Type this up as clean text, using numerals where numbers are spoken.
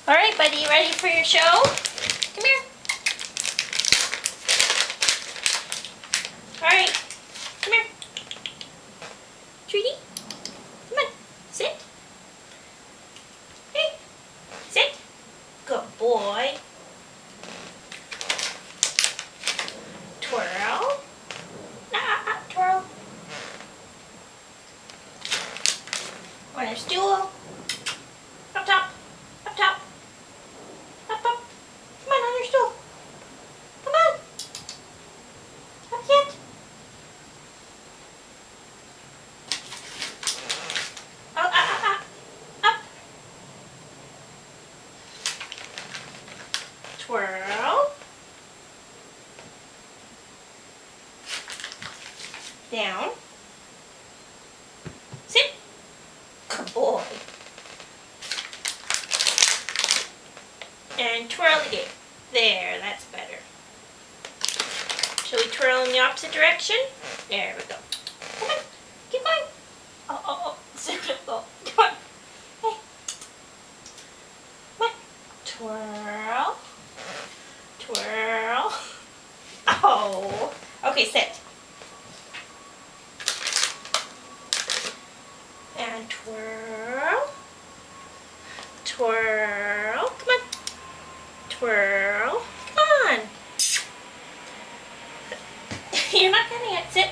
All right, buddy, ready for your show? Come here. All right, come here. Treaty, come on, sit. Hey, sit. Good boy. Twirl. Twirl. On your stool. Up top. Up top. Up, up. Come on your stool. Come on. Up yet. Up. Up. Twirl. Down. Sit. Good boy. And twirl again. There, that's better. Shall we twirl in the opposite direction? There we go. Come on, keep going. Oh. Go. Come on. Hey. Come on. Twirl. Twirl. Oh. Okay, sit. And twirl. Twirl. Come on. Twirl. Come on. You're not getting it. Sit.